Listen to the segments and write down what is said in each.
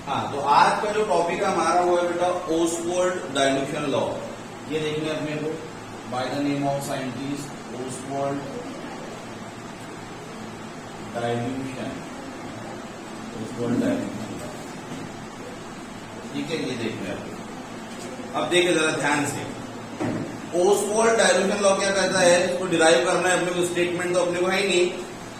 हाँ, तो आज का जो टॉपिक हमारा वो है बेटा ओसवाल्ड डाइल्यूशन लॉ। ये देखने अपने को by the name of scientist Oswald dilution, Oswald dilution. ठीक है, ये देखने आपको। अब देखिए जरा ध्यान से, ओसवाल्ड डाइल्यूशन लॉ क्या कहता है, इसको डिराइव करना है अपने को। स्टेटमेंट तो अपने को है ही नहीं,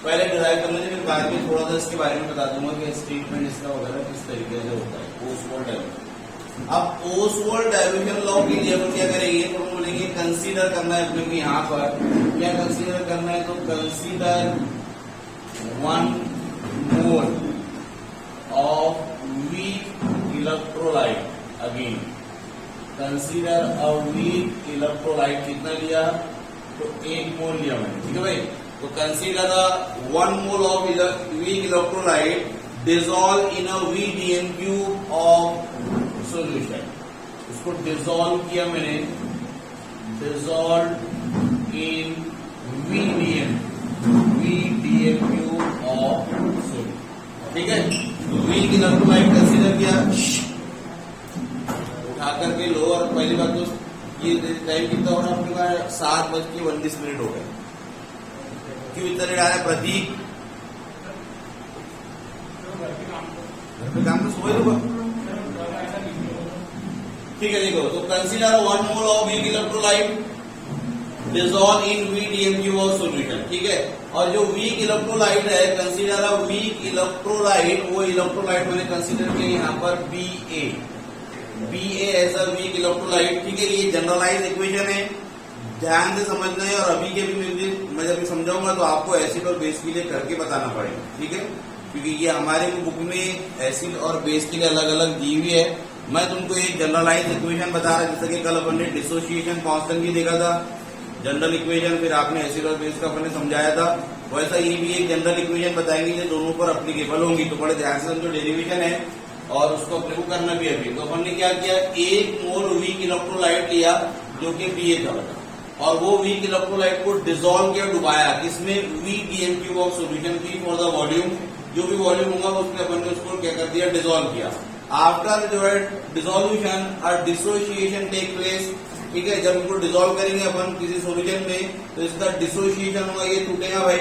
पहले डिराइव करना है, फिर बाद में थोड़ा सा इसके बारे में बता दूंगा कि स्टेटमेंट इसका वगैरह किस तरीके से होता है ओसवाल्ड डाइल्यूशन। अब ओसवाल्ड डाइल्यूशन लॉ के लिए हम क्या करेंगे, तो हम बोलेंगे कंसीडर करना है अपने को। यहाँ पर क्या कंसीडर करना है, तो consider 1 mole of weak electrolyte. Again consider a weak electrolyte. कितना लिया, तो 1 मोल लिया मैंने। ठीक है भाई, तो consider 1 mole of weak electrolyte dissolve in a VDN cube of solution. उसको डिसॉल्व किया मैंने, dissolve in VDN cube of solution. ठीक है, तो वीक इलेक्ट्रोलाइट कंसीडर किया, उठा करके लो। और पहली बात तो ये टाइम कितना हो रहा है अपने का, 7:19 हो गए। क्यों इतना लेट आ रहा है प्रतीक? घर पे काम तो सोए लोग। ठीक है, देखो, तो consider 1 mole of weak electrolyte dissolve in VDN cube of solution. ठीक है, और जो वीक इलेक्ट्रोलाइट है, कंसीडर अ वीक इलेक्ट्रोलाइट, वो इलेक्ट्रोलाइट मैंने कंसीडर किया यहाँ पर BA as a weak electrolyte. ठीक है, ये जनरलाइज इक्वेशन है, ध्यान से समझना है। और अभी के भी मैं जब समझाऊंगा तो आपको एसिड और बेस के लिए करके बताना पड़ेगा। ठीक है, क्योंकि ये हमारे बुक में एसिड और बेस के लिए अलग अलग दी हुई है। मैं तुमको एक जनरलाइज इक्वेशन बता रहा, जैसे कि कल अपन ने डिसोसिएशन कांस्टेंट भी देखा था, जनरल इक्वेशन, फिर आपने एसिड और बेस का अपन ने समझाया था। वैसा ये भी एक जनरल इक्वेशन बताएंगे जो दोनों पर अप्लीकेबल होंगी। तो बड़े ध्यान से समझो, डेरिवेशन है और उसको अपने को करना भी अभी। तो अपन ने क्या किया, 1 मोल वीक इलेक्ट्रोलाइट लिया जो कि BA था बेटा, और वो वीक इलेक्ट्रोलाइट को डिसॉल्व किया, डुबाया किसमें, VDN क्यूब ऑफ सॉल्यूशन की फॉर द वॉल्यूम। जो भी वॉल्यूम होगा उसमें अपन ने उसको क्या कर दिया, डिसॉल्व किया। आफ्टर जो है डिसोल्यूशन और डिसोसिएशन टेक प्लेस। ठीक है, जब इसको डिसॉल्व करेंगे अपन किसी सॉल्यूशन में तो इसका डिसोसिएशन होगा, ये टूटेगा भाई।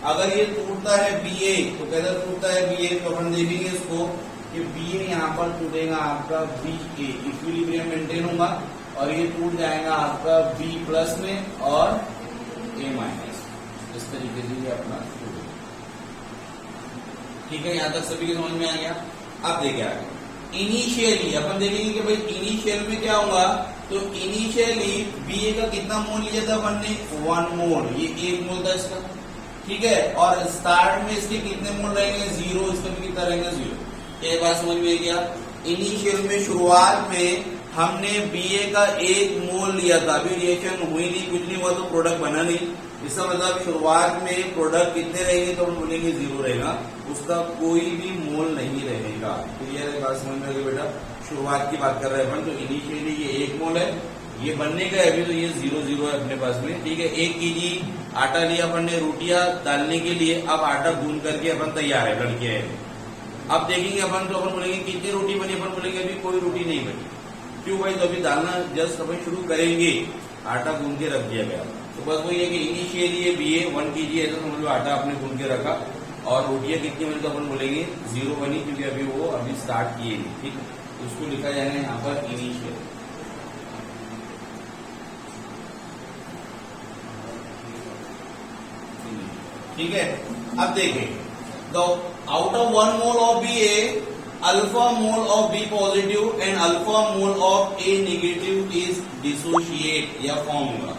अगर ये टूटता है BA, तो कैसे टूटता है BA, तो अपन देखेंगे इसको कि BA यहाँ पर टूटेगा आपका BA, इक्विलिब्रियम मेंटेन होगा, और ये टूट जाएगा आपका B प्लस में और A माइनस। इस तरीके से ये अपना टूटेगा। ठीक है, यहां तक सभी के समझ में आ गया। अब देखिए आगे, इनिशियली अपन देखेंगे कि भाई इनिशियल में क्या होगा, तो इनिशियली BA का कितना मोल लिया था अपन ने, 1 मोल, ये 1 मोल था इसका। ठीक है, और स्टार्ट में इसके कितने मोल रहेंगे, 0, इसका भी कितना रहेगा, 0। ये बात समझ में गया। इनिशियल में शुरुआत में हमने BA का 1 मोल लिया था, अभी रिएक्शन हुई नहीं, कुछ नहीं हुआ, तो प्रोडक्ट बना नहीं। इसका मतलब शुरुआत में प्रोडक्ट कितने रहेंगे, तो हम बोलेंगे 0 रहेगा, उसका कोई भी मोल नहीं रहेगा। क्लियर है, बात समझ में आ गई बेटा? शुरुआत की बात कर रहे हैं अपन, तो इनिशियली ये 1 मोल है, ये बनने का अभी तो ये 0 है अपने पास में। ठीक है, 1 kg आटा लिया अपन ने रोटियां डालने के लिए, अब आटा गूंद करके अपन तैयार है, लड़के है। अब देखेंगे अपन, तो अपन बोलेंगे कितनी रोटी बनी, अपन बोलेंगे अभी कोई रोटी नहीं बनी। क्यों भाई, तो अभी डालना जस्ट अपन शुरू करेंगे, आटा गूंद के रख दिया गया। तो बस वही है कि इनिशियली ये BA 1 kg है, तो समझ लो आटा आपने गूंद के रखा, और रोटियां कितनी बनी, तो अपन बोलेंगे 0 बनी, क्योंकि अभी स्टार्ट किए नहीं। ठीक है, उसको लिखा जाएगा यहाँ पर इनिशियल। ठीक है, अब देखें, तो out of 1 mole of BA, alpha mole of B positive and alpha mole of A negative is dissociate, या फॉर्म होगा।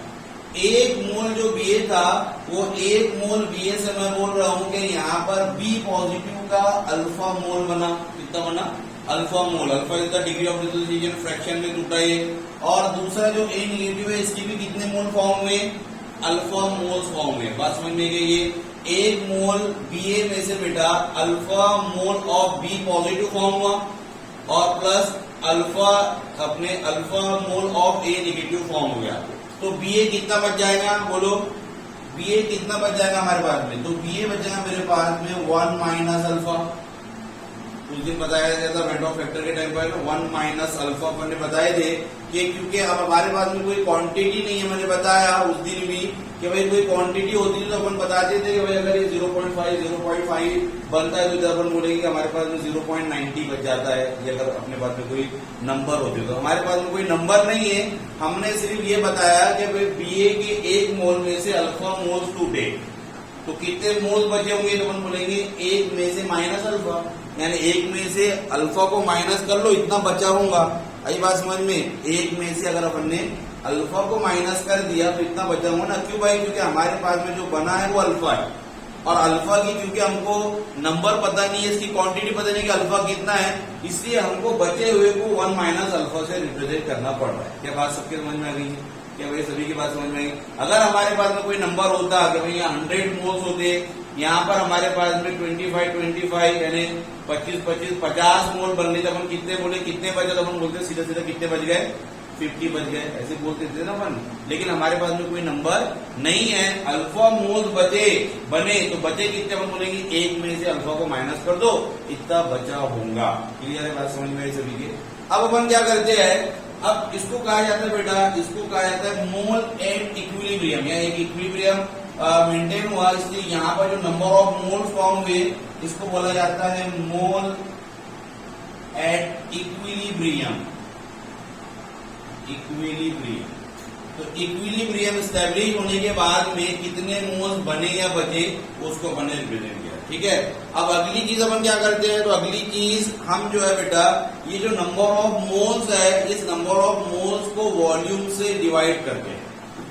1 मोल जो BA था, वो 1 मोल BA से मैं बोल रहा हूं कि यहाँ पर B पॉजिटिव का अल्फा मोल बना। कितना बना, alpha mole. Alpha is the degree of dissociation, fraction में टूटा है। और दूसरा जो A नेगेटिव है, इसकी भी कितने मोल फॉर्म हुए, अल्फा मोल्स फॉर्म हुए। बात समझ में गई? ये 1 मोल BA में से बेटा alpha mole of B positive form हुआ, और plus alpha mole of A negative form हो गया। तो BA कितना बच जाएगा, बोलो BA कितना बच जाएगा हमारे पास में, तो BA बच जाएगा मेरे पास में 1 माइनस अल्फा। उस दिन बताया गया था वेंडॉफ फैक्टर के टाइम पर 1 माइनस अल्फा अपन ने बताए थे कि क्योंकि अब हमारे पास में कोई क्वांटिटी नहीं है, मैंने बताया उस दिन भी कि भाई कोई क्वांटिटी होती थी तो अपन बताते थे कि भाई अगर ये 0.5 बनता है तो इधर अपन बोलेंगे कि हमारे पास में 0.90 बच जाता है, ये अगर अपने पास में कोई नंबर होते तो। हमारे पास में कोई नंबर नहीं है, हमने सिर्फ ये बताया कि भाई बीए के 1 मोल में से अल्फा मोल्स टूटे तो कितने मोल्स बचे होंगे, तो अपन बोलेंगे 1 में से माइनस अल्फा, यानी 1 में से अल्फा को माइनस कर लो, इतना बचा होगा। आई बात समझ में? 1 में से अगर अपन ने अल्फा को माइनस कर दिया तो इतना बचा होगा ना। क्यों भाई? क्योंकि हमारे पास में जो बना है वो अल्फा है, और अल्फा की क्योंकि हमको नंबर पता नहीं है, इसकी क्वांटिटी पता नहीं कि अल्फा कितना है, इसलिए हमको बचे हुए को 1 माइनस अल्फा से रिप्रेजेंट करना पड़ रहा है। क्या बात सबके समझ में आ गई है? क्या भाई सभी की बात समझ में आई? अगर हमारे पास में कोई नंबर होता कि भाई यहाँ 100 मोल्स होते, यहाँ पर हमारे पास में 25 यानी 50 मोल बन रही, तो अपन कितने बोले, कितने बचे, तो अपन बोलते सीधे सीधे कितने बच गए, 50 बच गए, ऐसे बोलते थे ना अपन। लेकिन हमारे पास में कोई नंबर नहीं है, अल्फा मोल्स बने तो बचे कितने, अपन बोलेंगे 1 में से अल्फा को माइनस कर दो, इतना बचा होगा। क्लियर है बात समझ में आई सभी के? अब अपन क्या करते हैं, अब इसको कहा जाता है बेटा, इसको कहा जाता है मोल एंड इक्विलिब्रियम, या एक इक्विलिब्रियम मेंटेन हुआ, इसलिए यहाँ पर जो नंबर ऑफ मोल्स फॉर्म हुए इसको बोला जाता है मोल एट इक्विलिब्रियम। तो इक्विलिब्रियम स्टैब्लिश होने के बाद में कितने मोल्स बने या बचे उसको बने रिप्रेजेंट किया। ठीक है, अब अगली चीज अपन क्या करते हैं, तो अगली चीज हम जो है बेटा, ये जो नंबर ऑफ मोल्स है, इस नंबर ऑफ मोल्स को वॉल्यूम से डिवाइड करते हैं।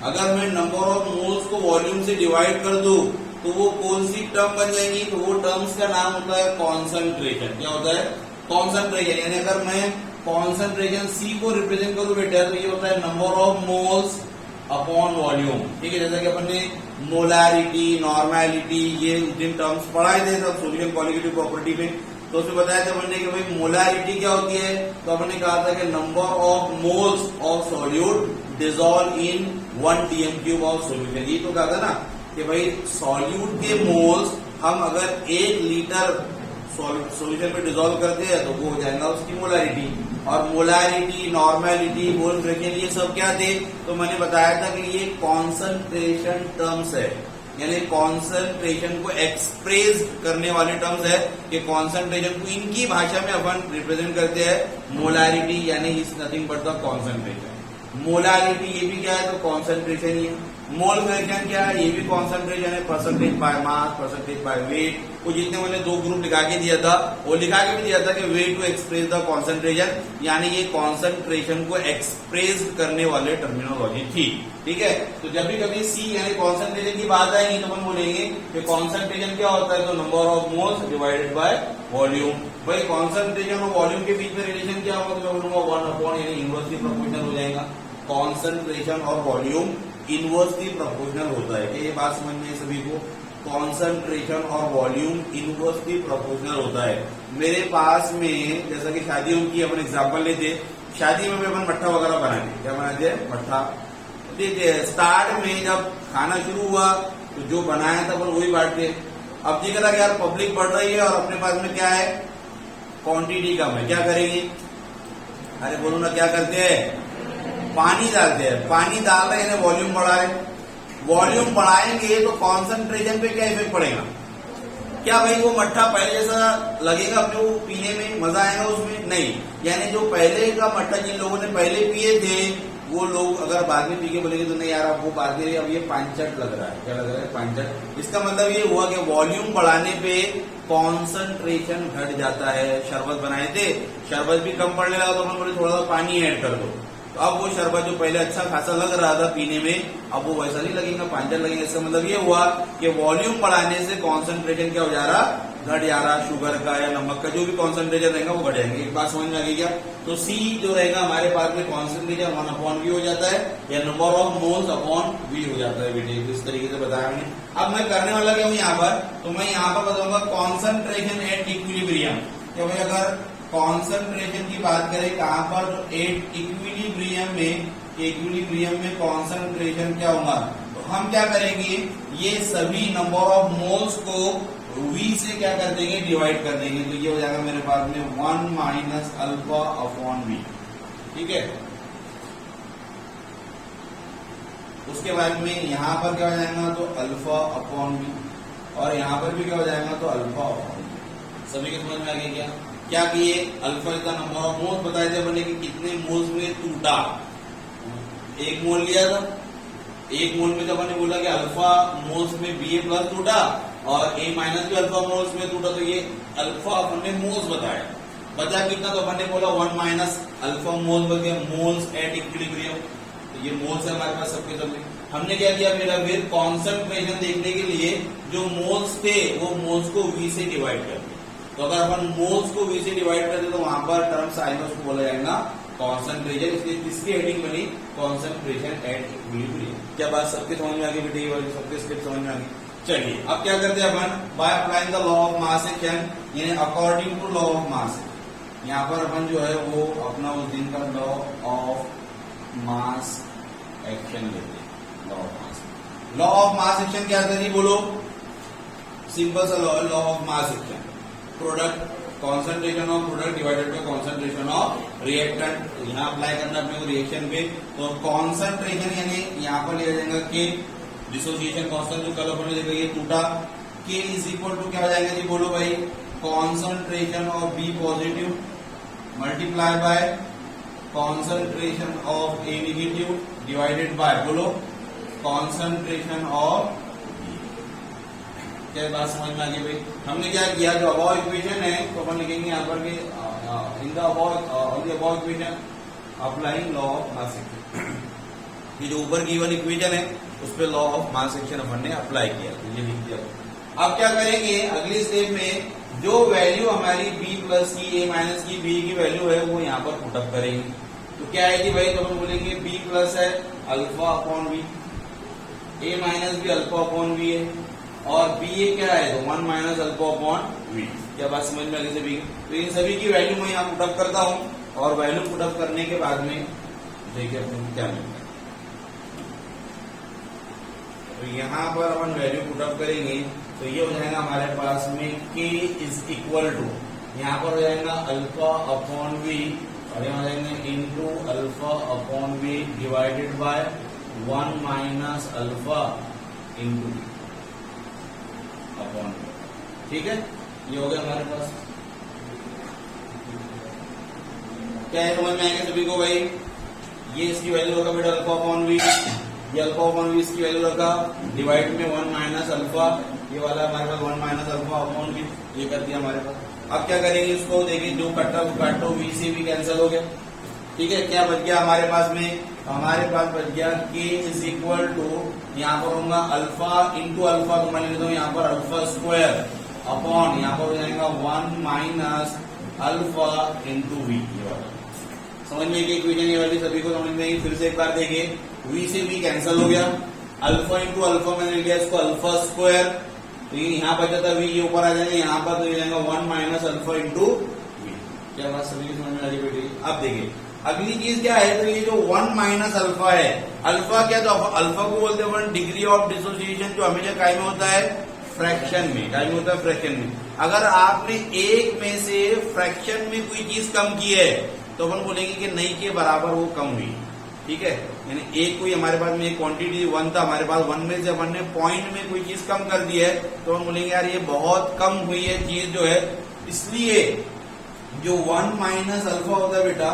अगर मैं नंबर ऑफ मोल्स को वॉल्यूम से डिवाइड कर दूं तो वो कौन सी टर्म बन जाएंगी, तो वो टर्म्स का नाम होता है कॉन्सेंट्रेशन। क्या होता है? कॉन्सेंट्रेशन। यानी अगर मैं कॉन्सेंट्रेशन C को रिप्रेजेंट करूं बेटा, तो ये होता है number of moles upon volume. ठीक है, जैसा कि अपन ने मोलारिटी, नॉर्मेलिटी, ये जिन टर्म्स पढ़ाए थे सब सोल्यूशन क्वालिटेटिव प्रॉपर्टी में, तो उसमें बताया था हमने कि भाई मोलारिटी क्या होती है, तो हमने कहा था कि number of moles of solute dissolve in 1 dm³ of solution. ये तो कहा था ना कि भाई सॉल्यूट के मोल्स हम अगर 1 लीटर सॉल्यूशन में डिसॉल्व करते हैं तो वो हो जाएगा उसकी मोलारिटी। और मोलारिटी, नॉर्मेलिटी, मोल फ्रैक्शन, ये सब क्या थे, तो मैंने बताया था कि ये कॉन्सेंट्रेशन टर्म्स है, यानी कॉन्सेंट्रेशन को एक्सप्रेस करने वाले टर्म्स है कि कॉन्सेंट्रेशन को इनकी भाषा में अपन रिप्रेजेंट करते हैं मोलारिटी, यानी is nothing but the concentration. Molarity ये भी क्या है, तो कॉन्सेंट्रेशन ही है। मोल फ्रैक्शन क्या है, ये भी कॉन्सेंट्रेशन है, percentage by mass, percentage by weight. वो जितने मैंने 2 ग्रुप लिखा के दिया था, वो लिखा के भी दिया था कि way to express the concentration, यानी ये कॉन्सेंट्रेशन को एक्सप्रेस करने वाले टर्मिनोलॉजी थी। ठीक है, तो जब भी कभी C यानी कॉन्सेंट्रेशन की बात आएगी तो हम बोलेंगे कि कॉन्सेंट्रेशन क्या होता है, तो number of moles divided by volume. भाई कॉन्सेंट्रेशन और वॉल्यूम के बीच में रिलेशन क्या होगा, तो मैं बोलूंगा 1 यानी इनवर्सली प्रोपोर्शनल हो जाएगा। कॉन्सेंट्रेशन और वॉल्यूम इनवर्सली प्रोपोर्शनल होता है, ये बात समझ में सभी को। कॉन्सेंट्रेशन और वॉल्यूम इनवर्सली प्रोपोर्शनल होता है। मेरे पास में जैसा कि शादियों की अपन एग्जांपल लेते, शादी में भी अपन मट्ठा वगैरह बनाते, क्या बनाते हैं, मट्ठा। देखिए स्टार्ट में जब खाना शुरू हुआ तो जो बनाया था अपन वही बांटते। अब देखा था कि यार पब्लिक बढ़ रही है और अपने पास में क्या है, क्वांटिटी कम है, क्या करेंगे, अरे बोलो ना, क्या करते हैं, पानी डालते हैं। पानी डाल रहे हैं, वॉल्यूम बढ़ा रहे हैं। वॉल्यूम बढ़ाएंगे तो कॉन्सेंट्रेशन पे क्या इफेक्ट पड़ेगा, क्या भाई वो मट्ठा पहले जैसा लगेगा अपने को पीने में, मजा आएगा उसमें, नहीं। यानी जो पहले का मट्ठा जिन लोगों ने पहले पिए थे वो लोग अगर बाद में पी के बोलेंगे तो नहीं यार अब वो बाद में अब ये पांचट लग रहा है, क्या लग रहा है, पांचट। इसका मतलब ये हुआ कि वॉल्यूम बढ़ाने पे कॉन्सेंट्रेशन घट जाता है। शरबत बनाए थे, शरबत भी कम पड़ने लगा तो हम बोले थोड़ा सा पानी ऐड कर दो, तो अब वो शरबत जो पहले अच्छा खासा लग रहा था पीने में, अब वो वैसा नहीं लगेगा, पांचट लगेगा। इसका मतलब ये हुआ कि वॉल्यूम बढ़ाने से कॉन्सेंट्रेशन क्या हो जा रहा, घट जा रहा। शुगर का या नमक का जो भी कॉन्सेंट्रेशन रहेगा वो घट जाएंगे। एक बात समझ में आ गई क्या, तो C जो रहेगा हमारे पास में कॉन्सेंट्रेशन 1/V हो जाता है, या number of moles upon V हो जाता है बेटे। इस तरीके से बताया मैंने। अब मैं करने वाला क्या हूँ यहाँ पर, तो मैं यहाँ पर बताऊंगा कॉन्सेंट्रेशन एट इक्विलिब्रियम। क्या भाई अगर कॉन्सेंट्रेशन की बात करें कहां पर, तो एट इक्विलिब्रियम में कॉन्सेंट्रेशन क्या होगा, तो हम क्या करेंगे, ये सभी नंबर ऑफ मोल्स को v से क्या कर देंगे, डिवाइड कर देंगे, तो ये हो जाएगा मेरे पास में 1 माइनस अल्फा अपॉन v। ठीक है, उसके बाद में यहां पर क्या हो जाएगा, तो अल्फा अपॉन v, और यहां पर भी क्या हो जाएगा, तो अल्फा अपॉन v। सभी के समझ में आ गया क्या किए, अल्फा का नंबर ऑफ मोल्स बताए थे अपने कि कितने मोल्स में टूटा, 1 मोल लिया था, 1 मोल में तो अपन ने बोला कि अल्फा मोल्स में Ba प्लस टूटा और A माइनस भी अल्फा मोल्स में टूटा, तो ये अल्फा अपन ने मोल्स बताया, बचा कितना, तो अपन ने बोला 1 माइनस अल्फा मोल्स बच गया, मोल्स एट इक्विलिब्रियम, तो ये मोल्स है हमारे पास सबके सब। हमने क्या किया मेरा फिर कॉन्सेंट्रेशन देखने के लिए जो मोल्स थे वो मोल्स को V से डिवाइड कर दिया, तो अगर अपन मोल्स को V से डिवाइड कर दे तो वहां पर टर्म साइन उसको बोला जाएगा कॉन्सेंट्रेशन, इसलिए किसकी हेडिंग बनी, कॉन्सेंट्रेशन एट इक्विलिब्रियम। क्या बात सबके समझ में आ गई बेटे, वाली सबके स्टेप समझ में आ गई। चलिए अब क्या करते हैं अपन, by applying the law of mass action, यानी according to law of mass, यहाँ पर अपन जो है वो अपना उस दिन का लॉ ऑफ मास एक्शन लेते हैं। लॉ ऑफ मास एक्शन क्या था जी, बोलो, सिंपल सा law, law of mass action, product concentration of product divided by concentration of reactant, यहाँ अप्लाई करना अपने को रिएक्शन पे, तो कॉन्सेंट्रेशन यानी यहाँ पर लिया जाएगा के, डिसोसिएशन कांस्टेंट जो कल अपन ने देखा ये टूटा, के इज इक्वल टू क्या हो जाएगा जी, बोलो भाई, concentration of B positive multiply by concentration of A negative divided by, बोलो, कॉन्सेंट्रेशन ऑफ, क्या बात समझ में आ गई भाई। हमने क्या किया, जो अबव इक्वेशन है तो अपन लिखेंगे यहाँ पर कि in the above equation applying law of mass action, ये जो ऊपर गिवन इक्वेशन है उस पर लॉ ऑफ मास एक्शन अपन ने अप्लाई किया, तो ये लिख दिया। अब क्या करेंगे, अगली स्टेप में जो वैल्यू हमारी b प्लस की a माइनस की b की वैल्यू है वो यहाँ पर पुटअप करेंगे, तो क्या आएगी भाई, तो अपन बोलेंगे b प्लस है alpha upon v, a minus भी अल्फा अपॉन v है, और ba क्या है, तो 1 माइनस अल्फा अपॉन v। क्या बात समझ में आ गई सभी, तो इन सभी की वैल्यू मैं यहाँ पुटअप करता हूँ, और वैल्यू पुटअप करने के बाद में देखिए अपन क्या मिलता है, तो यहाँ पर अपन वैल्यू पुटअप करेंगे, तो ये हो जाएगा हमारे पास में k इज इक्वल टू, यहाँ पर हो जाएगा अल्फा अपॉन v, और यहाँ हो जाएंगे into alpha upon v divided by 1 minus alpha into upon v। ठीक है, ये हो गया हमारे पास, क्या है समझ में आएगा सभी को भाई, ये इसकी वैल्यू होगा बेटा अल्फा अपॉन v, ये अल्फा अपॉन v इसकी वैल्यू रखा, डिवाइड में 1 माइनस अल्फा, ये वाला हमारे पास 1 माइनस अल्फा अपॉन v, ये कर दिया हमारे पास। अब क्या करेंगे, इसको देखिए जो कट्टा काटो v से भी कैंसिल हो गया, ठीक है, क्या बच गया हमारे पास में, हमारे पास बच गया k इज इक्वल टू, यहाँ पर होगा अल्फा इंटू अल्फा, तो मैं लिख दूं यहाँ पर अल्फा स्क्वायर अपॉन, यहाँ पर हो जाएगा 1 माइनस अल्फा इंटू v। समझ में कि इक्वेशन ये वाली सभी को समझ में, फिर से एक बार देखिए, v से v कैंसिल हो गया, अल्फा इंटू अल्फा मैंने लिया इसको अल्फा स्क्वायर, तो यहाँ बचा था v, ये ऊपर आ जाएगा, यहाँ पर तो ये जाएगा 1 माइनस अल्फा इंटू v। क्या बात सभी की समझ में आ रही बेटी। अब देखिए अगली चीज क्या है, तो ये जो 1 माइनस अल्फा है, अल्फा क्या, तो अल्फा को बोलते हैं डिग्री ऑफ डिसोसिएशन, जो हमेशा काय में होता है, फ्रैक्शन में, काय में होता है फ्रैक्शन में। अगर आपने एक में से फ्रैक्शन में कोई चीज कम की है तो अपन बोलेंगे कि नहीं के बराबर वो कम हुई, ठीक है, यानी एक कोई हमारे पास में एक क्वांटिटी 1 था, हमारे पास 1 में से अपन ने पॉइंट में कोई चीज कम कर दी है, तो हम बोलेंगे यार ये बहुत कम हुई है चीज जो है, इसलिए जो 1 माइनस अल्फा होता है बेटा,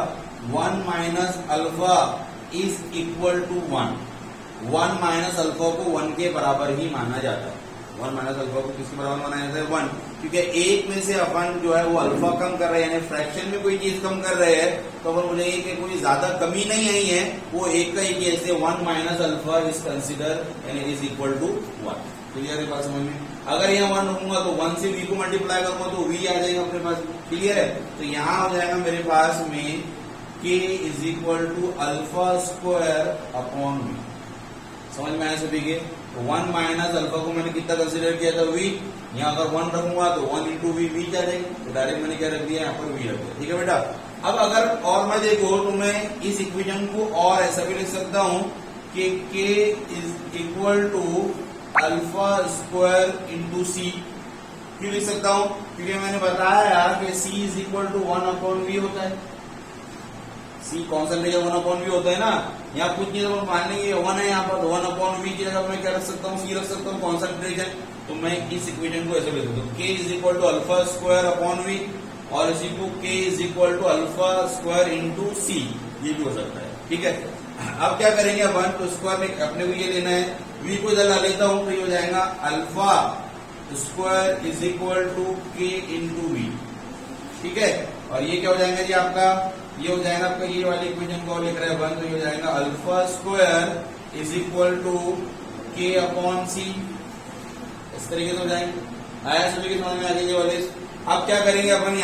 1 minus alpha is equal to 1, 1 minus alpha को 1 के बराबर ही माना जाता है, 1 माइनस अल्फा को किसके बराबर माना जाता है, 1, क्योंकि एक में से अपन जो है वो अल्फा कम कर रहे हैं, यानी फ्रैक्शन में कोई चीज कम कर रहे हैं, तो अपन बोलेंगे कि कोई ज्यादा कमी नहीं आई है, वो एक का एक, ऐसे 1 माइनस अल्फा इज कंसिडर यानी इज इक्वल टू 1। क्लियर है बात समझ में। अगर यहाँ 1 रखूंगा तो 1 से v को मल्टीप्लाई करूंगा तो v आ जाएगा अपने पास, क्लियर है, तो यहाँ हो जाएगा मेरे पास में k is equal to alpha square upon v। समझ में आया सभी के, 1 माइनस अल्फा को मैंने कितना कंसिडर किया था, v, यहाँ अगर 1 रखूंगा तो 1 इंटू वी वी आ जाएगी, तो डायरेक्ट मैंने क्या रख दिया यहाँ पर v रख दिया, ठीक है बेटा। अब अगर और मैं देखो तो मैं इस इक्वेशन को और ऐसा भी लिख सकता हूँ कि k is equal to alpha square into C, क्यों लिख सकता हूं? क्योंकि मैंने बताया कि C is equal to 1/V होता है। C कॉन्सेंट्रेशन 1/V होता है ना। यहाँ कुछ नहीं, तो मान लेंगे 1 है यहाँ पर, 1/V की जगह मैं क्या रख सकता हूँ? C रख सकता हूँ कॉन्सेंट्रेशन। तो मैं इस इक्वेशन को ऐसे लिख सकता हूँ, K is equal to alpha square upon V, और इसी को K is equal to alpha square into C, ये भी हो सकता है। ठीक है, अब क्या करेंगे अपन? तो स्क्वायर में अपने को ये लेना है, V को इधर ला लेता हूं, तो ये हो जाएगा alpha square is equal to K into V। ठीक है, और ये क्या हो जाएगा जी आपका? ये हो जाएगा आपका, ये वाली इक्वेशन को लिख रहे हैं अपन, तो ये हो जाएगा alpha square is equal to K upon C। इस तरीके से हो जाएंगे। आया सभी के समझ में आ गई ये वाले? अब क्या करेंगे अपन?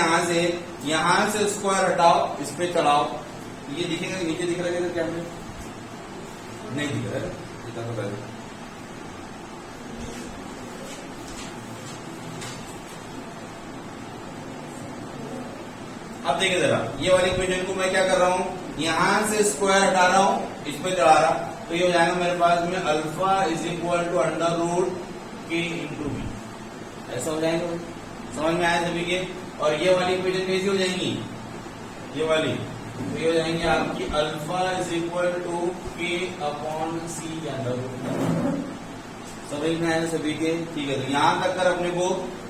यहां से स्क्वायर हटाओ, इस पे चढ़ाओ, ये दिखेगा नीचे दिख रहा है क्या? नहीं दिख रहा है, दिखा तो पहले। अब देखिए जरा, ये वाली इक्वेशन को मैं क्या कर रहा हूं? यहां से स्क्वायर हटा रहा हूं, इस पे चढ़ा रहा, तो ये हो जाएगा मेरे पास में alpha is equal to under root K into V। ऐसा हो जाएगा, समझ में आया सभी के? और ये वाली इक्वेशन कैसी हो जाएंगी? ये वाली तो ये हो जाएंगे आपकी alpha is equal to K upon C under root. समझ में आया सभी के? ठीक है, तो यहां तक कर अपने को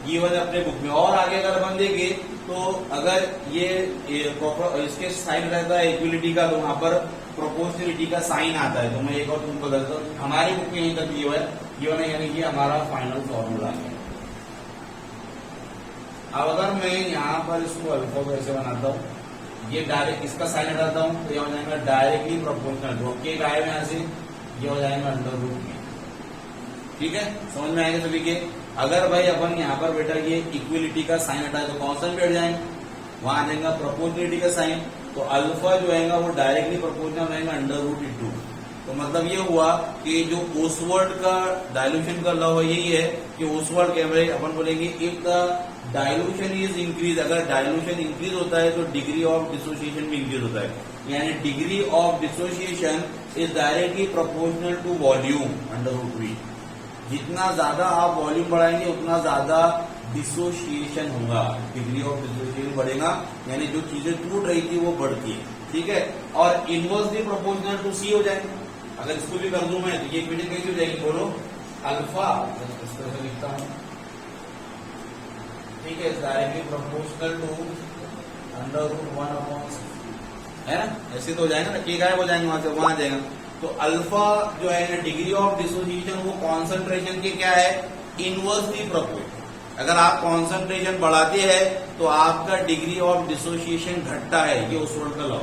ये वाले अपने बुक में। और आगे अगर अपन देंगे तो अगर ये इसके साइन रहता है इक्वलिटी का, तो वहां पर प्रोपोर्शनलिटी का साइन आता है। तो मैं एक और तुमको बदलता हूँ, हमारी बुक में यहीं तक ये है, यानी कि हमारा फाइनल फॉर्मूला है। अब अगर मैं यहाँ पर इसको अल्फा को ऐसे बनाता हूँ, ये डायरेक्ट इसका साइन हटाता हूँ, तो ये हो जाएगा डायरेक्टली प्रोपोर्शनल, जो के गायब यहाँ से, ये हो जाएगा अंडर रूट में। ठीक है, समझ में आएगा सभी के? अगर भाई अपन यहाँ पर बेटा ये इक्वलिटी का साइन हटाए तो कौन सा बैठ जाएंगे? वहां आ जाएगा प्रोपोर्शनलिटी का साइन, तो अल्फा जो है वो डायरेक्टली प्रोपोर्शनल रहेगा अंडर रूट इंटू। तो मतलब ये हुआ कि जो ओसवर्ड का डायल्यूशन का लॉ यही है कि ओसवर्ड क्या है, अपन बोलेंगे if the dilution is increase, अगर डायल्यूशन इंक्रीज होता है तो डिग्री ऑफ डिसोसिएशन भी इंक्रीज होता है। यानी degree of dissociation is directly proportional to volume under root V। जितना ज्यादा आप वॉल्यूम बढ़ाएंगे उतना ज्यादा डिसोसिएशन होगा, डिग्री ऑफ डिसोसिएशन बढ़ेगा, यानी जो चीजें टूट रही थी वो बढ़ती है। ठीक है, और इनवर्सली प्रोपोर्शनल टू C हो जाएगा। अगर इसको भी कर दूं मैं, तो ये इक्वेशन कैसी हो जाएगी? बोलो, अल्फा इस तरह से लिखता हूं, ठीक है, directly proportional to under root 1 upon C, है ना? ऐसे तो हो जाएगा ना, के गायब हो जाएंगे वहां से, वहां जाएगा। तो अल्फा जो है ना, डिग्री ऑफ डिसोसिएशन वो कॉन्सेंट्रेशन के क्या है? Inversely proportional. अगर आप कॉन्सेंट्रेशन बढ़ाते हैं तो आपका डिग्री ऑफ डिसोसिएशन घटता है, ये ओसवर्ड का लॉ।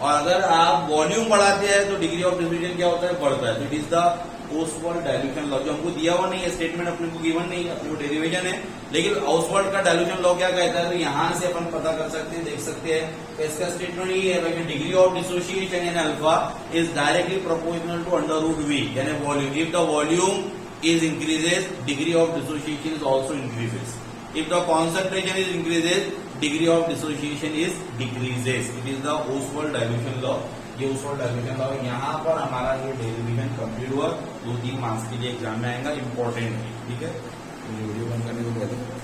और अगर आप वॉल्यूम बढ़ाते हैं तो डिग्री ऑफ डिसोसिएशन क्या होता है? बढ़ता है। तो it is the Ostwald dilution law, जो हमको दिया हुआ नहीं है, स्टेटमेंट अपने को गिवन नहीं है, अपने को डेरिवेशन है, लेकिन ओसवर्ड का डायल्यूशन लॉ क्या कहता है? तो यहां से अपन पता कर सकते हैं, देख सकते हैं। तो इसका स्टेटमेंट ये है भाई, डिग्री ऑफ डिसोसिएशन यानी alpha is directly proportional to under root V, यानी volume. If the volume is increases, degree of dissociation is also increases. If the concentration is increases, degree of dissociation is decreases. It is the Oswald dilution law. ये Oswald dilution law, यहाँ पर हमारा ये derivation complete हुआ। 2-3 marks के लिए exam में आएगा, इंपॉर्टेंट है। ठीक है, वीडियो बंद करने को कहते हैं।